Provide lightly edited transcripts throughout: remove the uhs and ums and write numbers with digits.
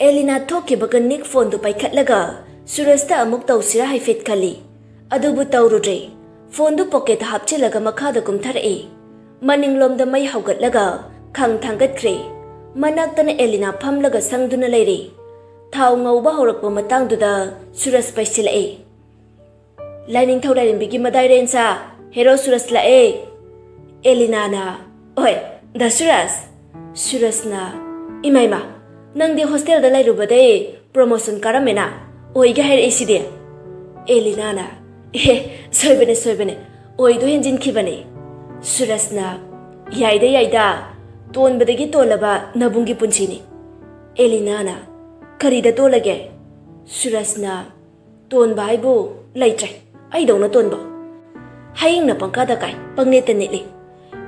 Elina thokibaga Nick phone du paikhatlaga Surasta amuk tawsira haifet khali adubu tawrudre phone du pocket hapchilaga makhada kumthare maninglomda mai haugatlaga khang thangatkhre manaktana Elina phamlaga sangduna leire thau ngauba horakpa matangduda Suras paisilai lining thaudarin bigi madai rensa hero Suras lae Elina na oi da Suras na imaima nang di hostel da lairubade promotion karamena oiga hair acide Elina na soibene oi do hinjin khibane Suras na yaida ton badagi tolaba nabungi punchini Elina na karida tolage Suras na ton baibu laitre ai dona ton ba haying na pangkada kai pangneta nili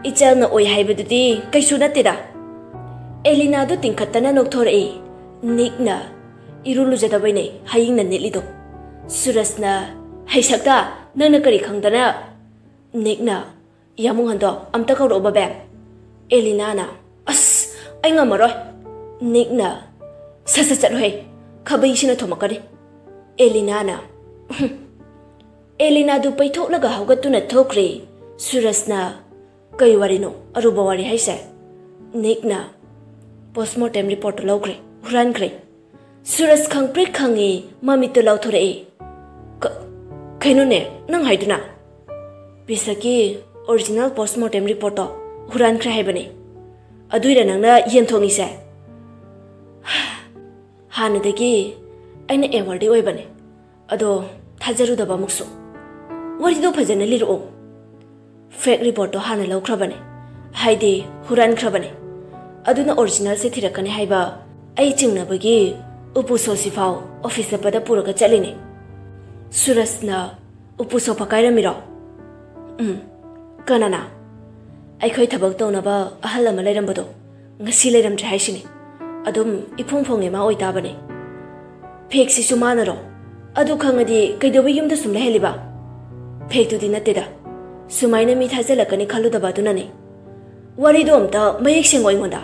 ichal na oi haibadudi kaisu natida Elina do tingkhatana nokthore Nick na irulu jadabaine haying na nilido Suras na haisakta nana kari khangdana Nick na yamung hando amta kauro ba bam Elina na as ai ngamaroi Nick na sasa chathoy khabai sina thomakari Elina na Elina du paitholaga haugatuna thokre Suras na kai warino aruba wari haise Nick na postmortem report logre huran kre Suras khangprik khangi mami to lauthore kaino ne nang haiduna bisaki original postmortem report huran kre haibane aduira nangna yenthongi se hanadagi aina award oibane ado thajaru daba mukso wari do phajana liru fake report to hana laukrabane haide huran khrabane aduna original se thirakane haiba ai chingnabagi upuso sifau office pada puraga chaline Suras na upuso pakairamiro kanana ai khoi thabak tonaba ahal ama leirambado ngasi leiramtre haisini adum iphongphonge ma oitabane fake si sumanaro adu khangadi kaidobi yumda sumle heliba fake tu dinateda sumaina mi thajalakani khaludaba dunane wari do amta mayek sengoi ngonda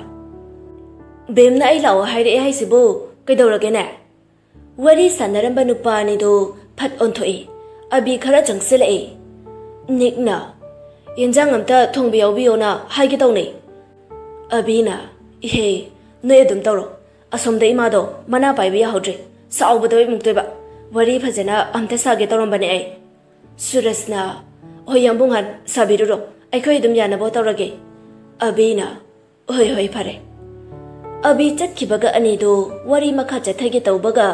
bemna ai law haire haisibo kaidoragene wari sanaramba nupani do phat onthoi abi khara changsele Nick na yenjang amta thongbiyaubiyona haige tawne abina ihe ne dum tawro asomda imado mana paibiya hodre saubadoi mukteba wari phajana amta sage tawrambane ai Suras na hoyambungan sabiruro aikhoi dum yanabo tawrage abina hoi phare abi chatkibaga anido wari makha chathage tawbaga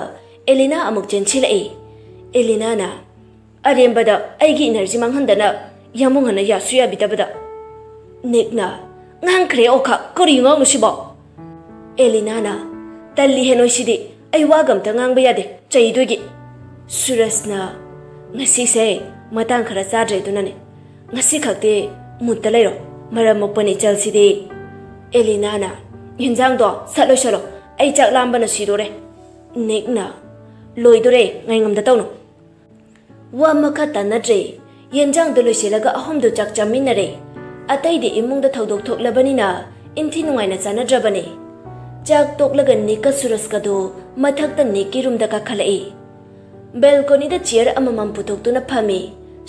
Elina amuk chenchilai Elina na arembada aigi energy manghandana yamungana yasuya bitabada Nick na ngangkhre okha kori ngong sibo Elina na talli henoi sidi ai wagam ta ngang bayade chaidogi Suras na ngasi se matang khara chadre dunane ngasi khakte mutta leiro maram mokpani chalsidi Elina na hinjang do salo ai chak lambana sidore Nick na loidore ngaingam da tawno wa makha tanadre yenjang do loiselaga ahom do chak chaminare atai de imung da thodok thoklabani na inthi nungai na chanadrabani chak toklaga Nika Suras ka do mathak ta Niki room da ka khalai balcony da chair amamam putok tu na phami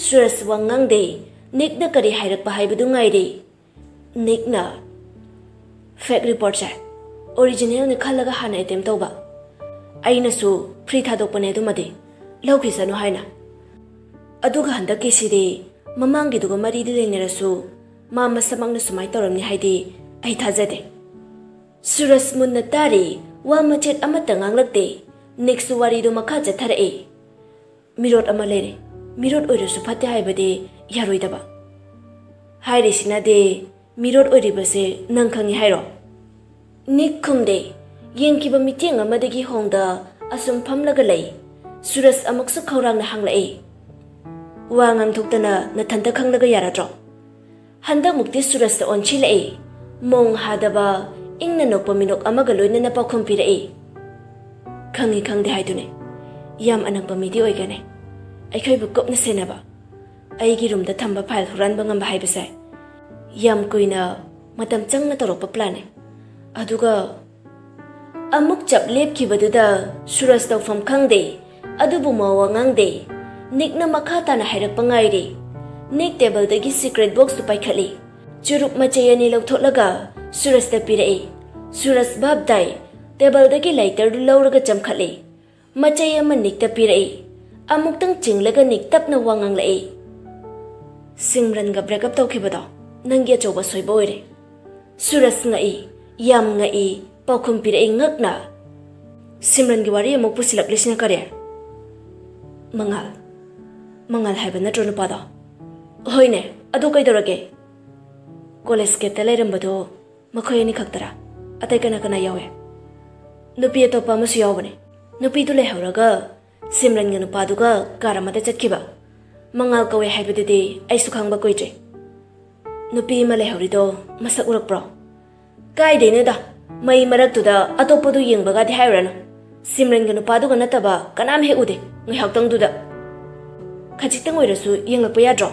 Suras wangang de Nick na kari hairak pa haibudu ngai re Nick na fake report cha original ni khalaga hana item tawba aina su free thadokpane dumade lawkhisanu haina aduga handaki sidi mamangi duga mari di lenerasu mama samangna sumai tawramni haidi ai thajade Suras munna tari wa machet amata nganglakte Nick su wari do makha chathare mirot amalere mirot oirasu phate haibade yaroidaba haire sinade mirot oiribase nangkhangi hairo Nick khumde yengkiba meeting amadagi hongda asum phamlaga lei Suras amaksu khawrangna hanglai wangam thuktana nathanta khanglaga yaratro handa mukti Suras ta onchilai mong hadaba ingna nokpa minok amaga loina na pakhum pirai khangi khangde haidune yam anangpa midi oigane aikhoi bu kopna senaba aigi room da thamba file huran bangam haibase yam kuina matam changna torokpa plan aduga Amuk chap lepkhibaduda Suraj tawfam khangde adubu mawa ngangde Nick na makata na hairakpa ngairi Nick table dagi secret box tu paikhali Churup machayani lawthoklaga Suraj ta pirai Suraj babdai table dagi lighter du lawraga chamkhali Machayama Nick ta pirai Amuk tang chinglaga Nick tapna wangang lai Simran ga break up tawkhibado nangya choba soiba oire Suraj ngai yam ngai paukhum pirai ngakna Simran gi wari amuk pusilak lisna kare Mangal haiba natro nupada Hoine adu kaidorage College gate lairambado makhoi ani khaktara atai kana kana yawe Nupi atopa amasu yawbane Nupi du lehauraga Simran ga nupaduga karamada chatkhiba Mangal kawe haibadudi aisu khangba koije Nupi ma lehaurido masak urakpro Kaidene da mai maraktuda atopadu yengbaga di hairana Simran ga nupaduga nataba kanam he ude ngai haktang duda Khajitang oirasu yenglakpa yadro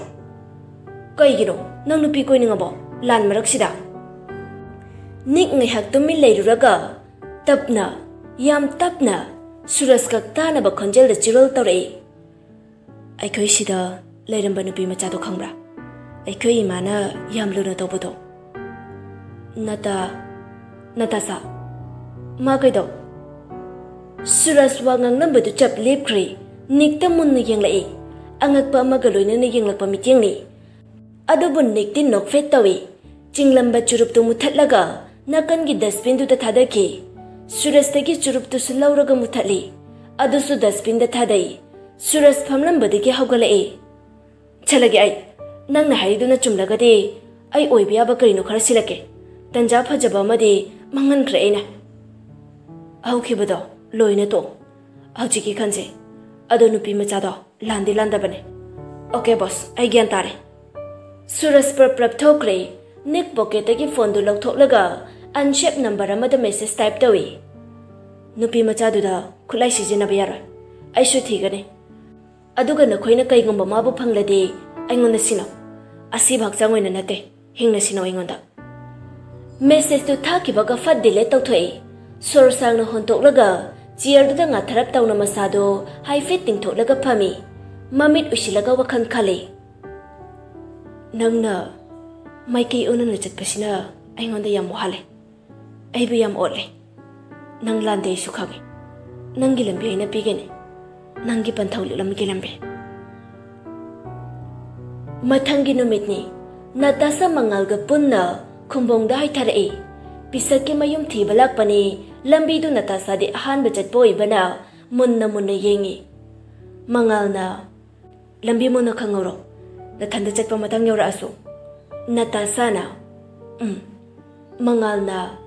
Kaigino nang nupi koiningabo lan maraksida Nick ngai hak tumi leiruraga tapna yam tapna Suraj kaktana ba khonjel da chirol tawrei Aikhoi sida leiramba nupi machado khangbra Aikhoi imana yam luna tawbado Natasa ma kaido Suraj wangang nambadu chap lepkri Nick ta munna yenglai Angakpa amaga loinana yenglakpa mityengni Adubu Nick din nokfet tawi Jinglamba churup tu muthatlaga Nakan gi dustbin du ta thadaki Suraj tagi churup tu sulawraga muthatli Adusu dustbin da thadai Suraj phamlambadagi hawgalai Chalagi ai Nangna hariduna chumlagadi Ai oibiyaba karino khara silake Tanja phajaba amadi mangan khra aina Hawkhibado loina to Hawjiki khanse Ado nupi machado landi landabane Okay boss ai gyan tare Suraj prap thokre Nick pocket agi phone du lawthoklaga unshaped number amada message type tawi Nupi machadu da khulai sijina bayara Aishu thigane Aduga nakhoina kaigumba mabu phangladi aingonda sino Asi bhakchang oina nate hingna sino aingonda Message tu thakibaga fat delete tawthoi Sor sangna hontoklaga Chair du da ngatharap tawna masado high fit tingthoklaga phami Mamit usilaga wakhan khale Nangna Maiki unana chatpasina aingonda yam wahale Aibu yam ole Nang lande isu khage Nangi lambi aina pigene Nangi Panthou Liklam gi lambi Mathangi numitni Natasa mangalga punna Khumbongda haitharai Pisake mayum thiba lakpani Lambi du Natasa di ahanba chatpo ibana Munna yengi Mangalna Lambi muna khangoro Nathanda chatpa matang yawra asu Natasa na Mangalna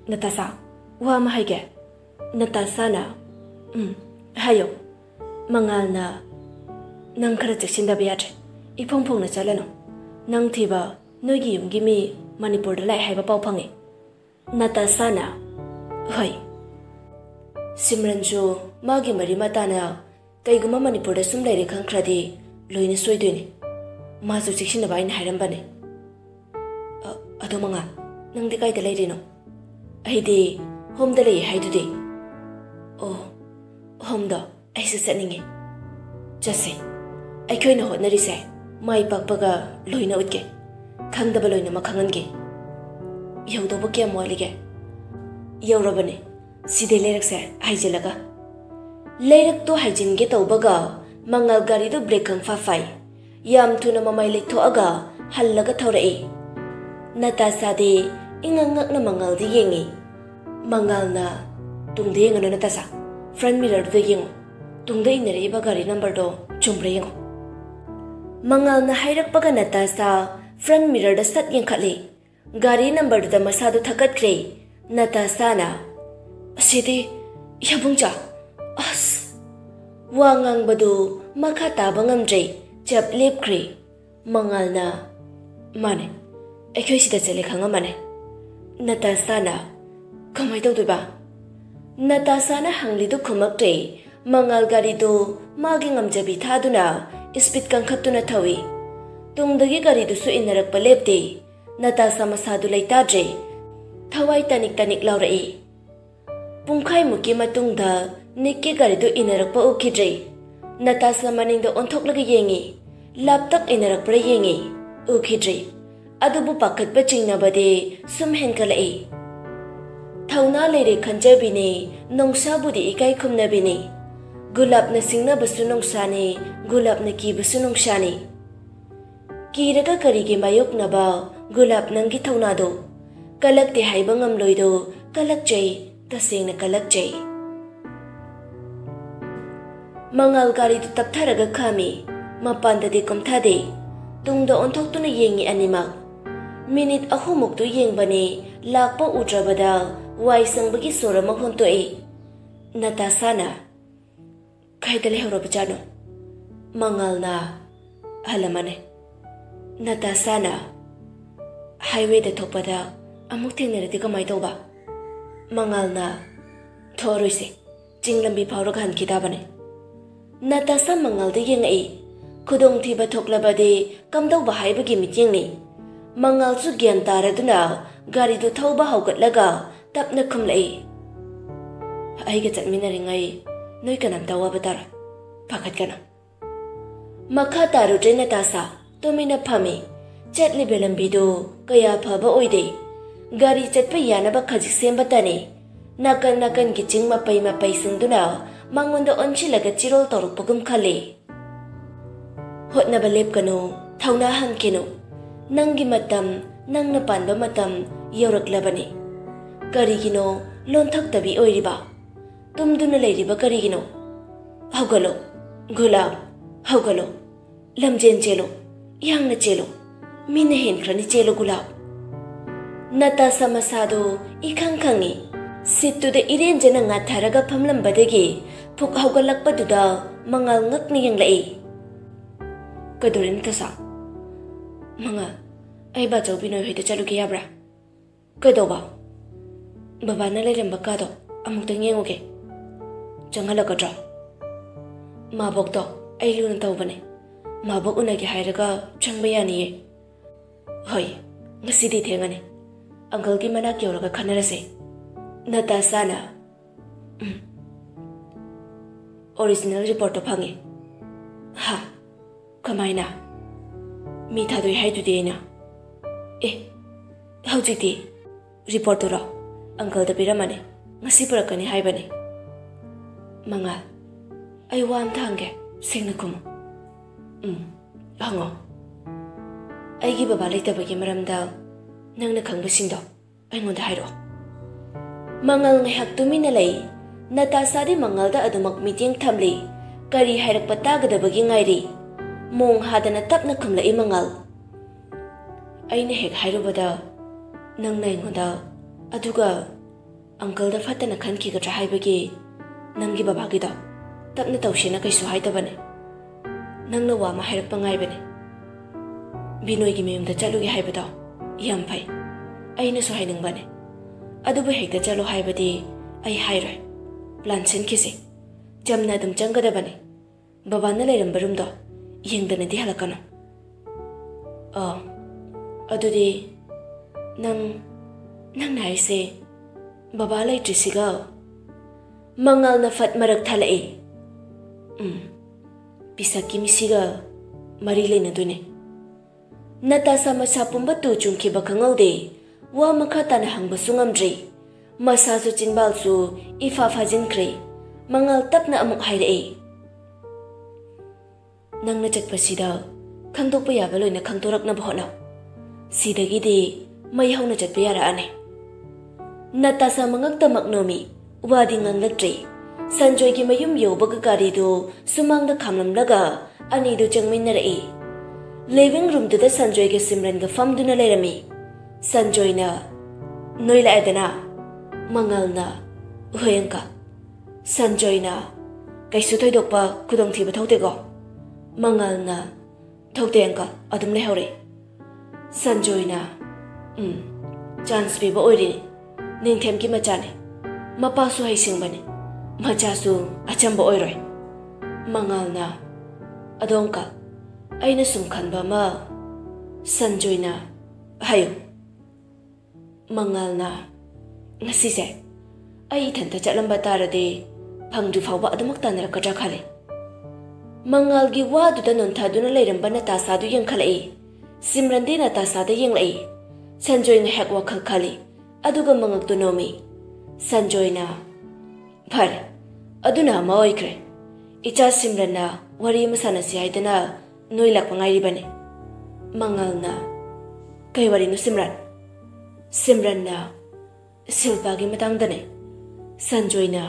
Natasa Wa mahaige Natasa na Hayo Mangalna Nang khara chaksinda biyatre Ipongpong na chalano Nang thiba Noigi yumgi mi Manipur da lai haiba pau phangi Natasa na Hoi Simran jo Magi mari matana Kaiguma Manipur da sum laire khangkradi Loina soidoine Mazu chiksina ba ina hairambane Ado manga Nang di kaida lairino Aidi Home da lai haidudi Oh Home da Aisa satningi Jase Aikhoi na hotnarise Mai pakpaga Loina utke Khangdaba loina makhangange Yaudoba kya moalige Yaurabane Side leirakse haijalaga Leirak to haijinge tawbaga Mangal gari do break kang fafai Yam tuna mamay lithoaga Hallaga thawrai Natasa de ingangak na mangal di yengi Mangal na Tungde yengano Natasa Front mirror do yengo Tungde inare iba gari number do Chumbre yengo Mangal na hairak paga Natasa Front mirror da sat yengkhatli Gari number da masado thakat kre Natasa na Asidi Yabungcha As Wangang badu Makata bangamjay Chap lip kre Mangal na Mane Aikhoi sida chale khanga mane Natasa na Kamai tawdoi ba Natasa na hangli du khumak tre Mangal gari du Magi ngamjabi thaduna Speed kang khatuna thawi Tungdagi gari du su inarak palepte Natasa masadu laitadre Thawai tanik laurai Pungkai muki matungda Nikki garidu inarakpa ukidri. Natasha maningda ontoklaga yengi. Laptak inarakpa yengi. Ukidri. Adubu pakatpa chingnabade sum henkalai. Thauna leire khanjabini nongsabudi ikai khumnabini. Gulabna singnabasu nongsani, gulabna kibasu nongsani. Kiraga karigi mayoknaba gulab nangi thaunado. Kalakti haiba ngamloido kalakjai tasengna kalakjai. Mangal garidu taptharaga khami mapandadi komthade tungda onthoktuna yengi animak. Minute ahumuktu yengbani lakpa udrabada wai sangbagi sora maghontoe. Natasana kaida lehorabajano. Mangalna halamane. Natasana highway da thokpada amuk thengnaradi kamai tawba. Mangalna thoruise chinglambi phawraga hankidabane. Natasha mangalda yengai khudong thiba thoklabade kamdawba haibagi mityengni. Mangalsu gyan taraduna garidu thawba hawgatlaga tapna khumlai. Aiga chatminaringai noi kanam tawaba tara pakhat kana. Makha tarudre Natasha tomina phami chatli belambido kaya phaba oide. Gari chatpa yanaba khajik sembatani. Nakan nakan ki ching mapai singduna mangondo onchilaga chirol torukpagum khale. Hotnaba lepkano thauna hankeno. Nangi matam nangna panba matam yoraklabani. Karigino lonthak tabi oiriba. Tumduna leiriba karigino. Hawgalo gulab hawgalo lamjen chelo yangna chelo mina henkrani chelo gulab. Natasha masado ikhang khangi sittuda irenjana ngatharaga phamlambadagi phuk hawgalakpaduda mangal ngakni yanglai. Kadore Natasha Manga ai ba chawbi noi hoida chaluge yabra kadoba baba na leiramba kado amukta ngenguge changalakadra mabok to ai luna tawbane mabok unagi hairaga changba yaniye hoi ngasidi thengane uncle ki manak yoraga khanarase. Natasha na original report phange ha kamaina mi thadoi haidudi na haujiti report ro uncle da piramane ngasi purakani haibane. Manga ai wan thange singna kum hango aigi baba leitabagi maramda nangna khangbasindo aingonda hairo. Mangal ngahak tumina lei. Natasha di mangal da adumak meeting thamli kari hairakpa tagadabagi ngairi. Mong hadana tapna khumlai mangal. Aina hek hairubada nangna aingonda aduga uncle da fatana khankigadra haibagi nangi babagi da tapna tawshina kaisu haidabane. Nangna wama hairakpa ngaibane. Binoygi meyumda chalugi haibada yam phai aina so hainangbane. Adubu hekta chalo haibadi ai hairoi plan senkisi jamna dum changadabane. Babana leirambarumdo yengdana di halakano. Adudi nang naise baba laitrisiga mangal na fat marak thalai. Pisaki misiga mari leina dune. Natasha masa pumba tu chungki bakangaude wa makata na hangba sungamdri. Masa su chinbal su ifa fajinkre mangal tapna amuk hairei. Nangna chatpasida khangdokpa yaba loina khangtorakna bhona sidagidi mai hauna chatpa yaraane. Natasha mangakta maknomi wadi nganglaktre Sanjoy gi mayum yobaga garidu sumangda khamlamlaga anidu changminnarai. Living room da Sanjoy ge Simran ga famduna lerami. Sanjoy na noila edana mangal na hoyanka. Sanjoy na kaisu thoidokpa kudong thiba thotego. Mangal na thotengka adum lehore. Sanjoy na chance biba oiri ningthem ki machane mapa su haisingbane macha su achamba oiroi. Mangal na adonka aina sum khanba ma. Sanjoy na hayo. Mangal na ngasi se ai than ta chalam batarade phangdu phawba adumak tanara katra khale mangal gi wa du da non thaduna leiram bana ta sadu yang khalai simrande na ta sada yang lai sanjoy nga hek wa khal khali aduga mangak tu nomi sanjoy na phar aduna ma oikre icha simran na wari masana si haidana noi lak pangai ri bane mangal na kai wari no simran na silpa gi matang dane sanjoy na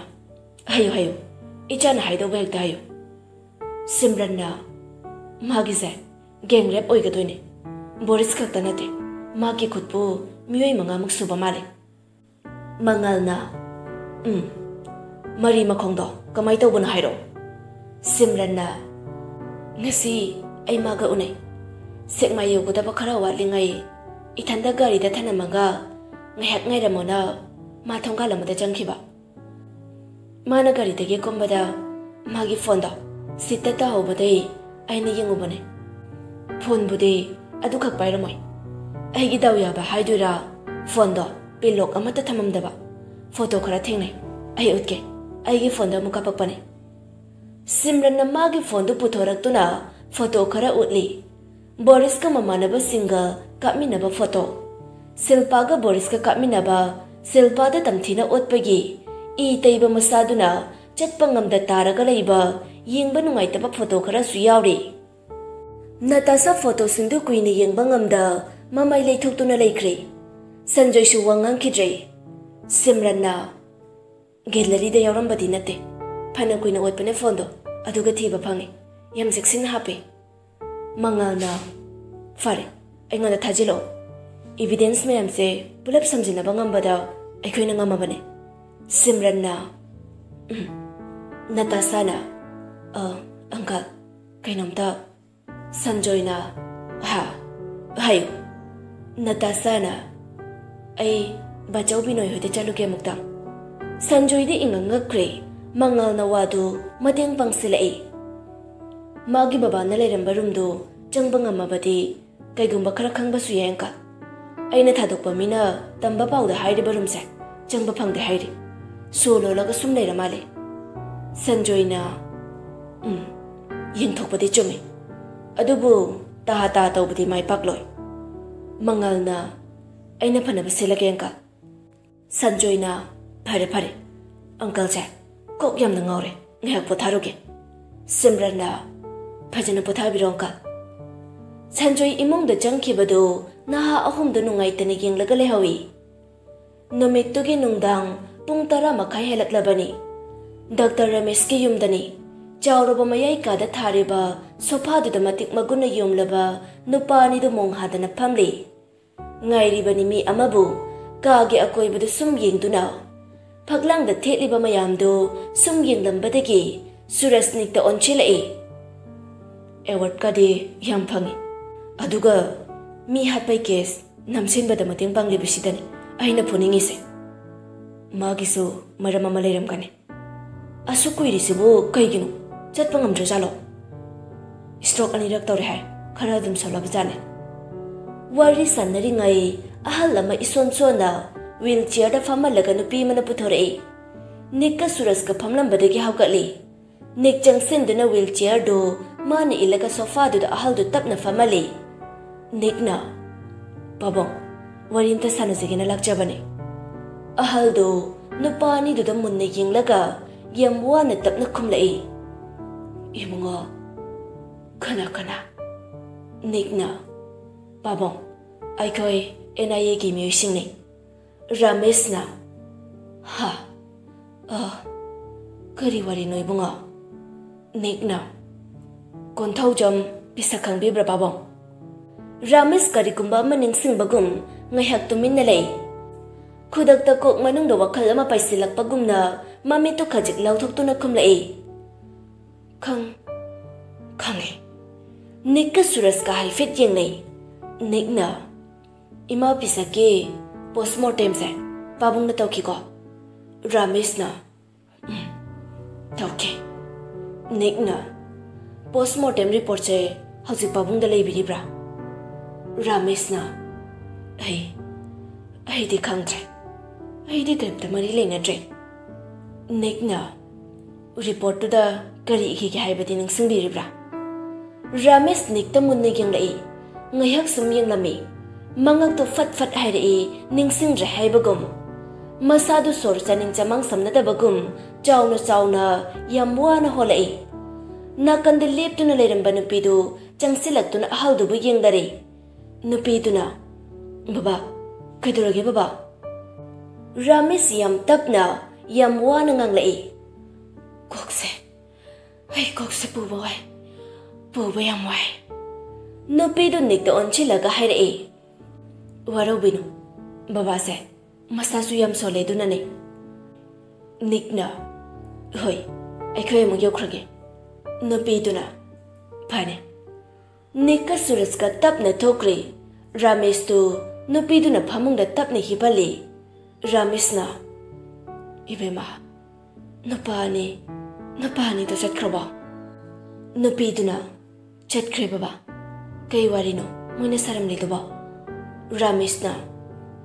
hayo icha na haido ba hekta hayo simran na magi za gang rap oi ga doine boris khakta nate magi khutpu miyoi manga mak suba male mangal na mari makhong do kamai tawbun hairo simran na ngasi ai maga unai sekma yogo da bakhara walingai ithanda gari da thana manga ngahak ngai ramona ma thongga lamada jangkhiba mana gari dege kombada magi phone da sita ta hobadai aina yengubane phone bude adu khak pairamoi ai gi daw ya ba haidura phone da pilok amata thamamdaba photo khara thengnai ai utke ai gi phone da muka pakpane simran na magi phone du puthorak tuna photo khara utli boris ka mamanaba singa kapminaba photo silpa ga boris ka kapminaba silpa da tamthina otpagi I taiba masaduna chatpangam da taraga leiba yengba nungaitaba photo khara su yawri natasa photo sindu kuini yengba ngamda mamai leithoktuna leikre sanjoy su wangang khidre simran na gallery da yawrambadi nate phana kuina otpane phone do aduga thiba phangi yam seksin hape mangal na fare ainga da thajilo evidence me amse pulap samjina bangambada aikhoina ngamabane simran na Natasha na uncle kainomta sanjoy na hayo Natasha na ai bachau binoi hote chaluke mukta sanjoy de inganga kre mangal na wadu mateng pangsilai magi baba na leramba room do changbanga mabadi kaigumba khara khangba su yanka aina thadokpa mina tamba pauda haide barum sa changba phangde haide solo laga sumne ramale sanjoy na yin thokpadi chume adubu ta tawbadi mai pakloi mangal na aina phana baselage anka sanjoy na phare uncle cha kok yam na ngore ngak potharoge simran na phajana pothabironka sanjoy imong da jangkhibadu naha ahum da nungai tani yenglaga lehawi nomit gi nungdang pung tara makai helaklabani Dr. Ramesh ki yumdani chawroba mayai ka da thariba sofa du da matik maguna yumlaba nupani du mong hadana phamli ngairi bani mi amabu ka ge akoi bu sum yengduna phaglang da theliba mayam do sum yenglambadagi surasnik ta onchilai award ka de yam phangi aduga mi hatpai case namsin bada mating pangli bisidani aina phuningi se magisu marama malairam kane asukui risibu kaiginu chatpangam jalo stroke ani rak tawre hai khara dum sala bajane wari sanari ngai ahal lama ison sona wheelchair da famalaga nupi mana puthore nikka suras ka phamlam badagi hawkali nik jangsen duna wheelchair do mani ilaga sofa du da ahal du tapna famali nikna babong warinta sanazigina lakjabane ahal do nupani du da munne yinglaga yamwa na tapna khumlai imunga kana nikna babong aikoi NIA gi musing ni Ramesh na kari wari noi bunga nikna konthau jam pisakhang bibra babong Ramesh kari kumba maning sing bagum ngahak tumin na lay khudak ta kok manung do wakhal ama paisilak pagumna mami to khajik lauthok tu na khumlai khange nikka suras ka haifet yeng nei nikna ima pisake postmortem se pabung na tawki ko Ramesh na tawke nikna postmortem report se hausi pabung da lei biribra Ramesh na ai di khangtre ai di dem tamari lenga tre Nickna report to the Kari Hibati Ningsingiribra. Rames Nick the Munniking Lay, Nayak Sum Yang Lami, Mangak to Fat Hari, Ningsing Jahibagum, Masadu Sorsaning Jamang Samnata Bagum, Jauna Sauna, Yamwana Holay. Nakan the lip to Naladam Banupidu, Jangsilak to how do we young Dari? Nupiduna Baba, Kaduragi Baba. Rames Yam Tapna, Yamwana Lay. Coxe, I coxe Puboy, Puboyam way. Nupidu Nick the Onchilaga Hire. Warobino, Baba said, Masasuyam Sole Dunane. Nickna, Hoy, I came with your cruggy. Nupiduna, Pane. Nika Suraska Tapna Tokri, Rames to Nupiduna Pamung the Tapni Hibali, Ramisna, Ibema, Napani to Chat Craba. Nupiduna, Chat Cribaba, Kay Warino, Munasaram Lituba, Ramisna,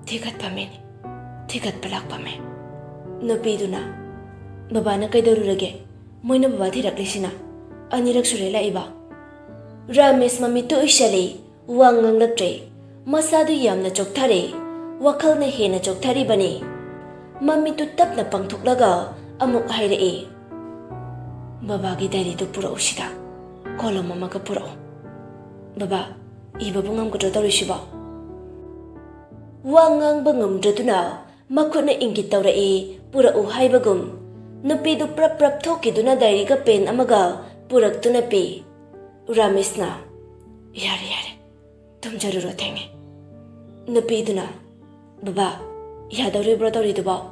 Tikat Pamini, Tikat Palak Pame. Nupiduna, Babana Kaidurage, Muna Babati Raklisina, Anirak Surela Iba. Rames Mamitu Ishali, Wangang Latre, Masadu Yamna Choktari, Wakalna Hena Choktari Bani, Mamitu Tapna Pangtuklaga, Amuk Haire. Babagi Daddy to Puro Shida, Kolo Mamaka Puro. Baba, Iba Bungam Kotorishiba. Wangang Bungum Dutuna, Makuna Inkitaure, Pura Uhaibagum, Nupidu Prap Toki Duna Dairiga Pen Amaga, Purak Tunapi. Ramisna, Yari, Tumjaruro Tangi. Nupiduna, Baba, Yadori Brodoriduba,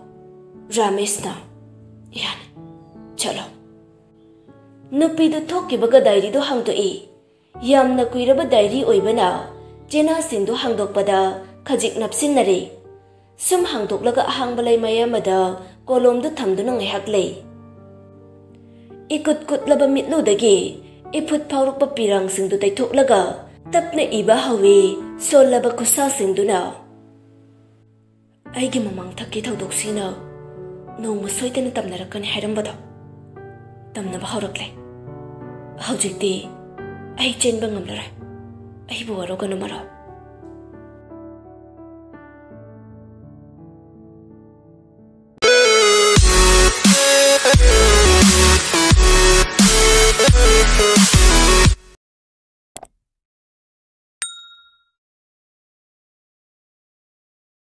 Ramisna, Yan, Chalo. Nupidu Toki Baga Diary do hang to e. Yam Nakuiraba Diary Oibana, Jena Sindu Hangdok Pada, Kajik Napsinari. Sum Hangdok Laga Hangbalay Mayamada, Kolom the Tamdunang Hakley. Ikut Kut Laba Mitlu the gay. Iput Pauruk Papirang sing do they took laga, Tapne Iba Hawi, so Labakusa sing do now. I give among Takita Doxino. No Musoitan Tamnarakan Herambata. Tamnabahorakle. How did they? I chain Bangamara. I bore Roganamara.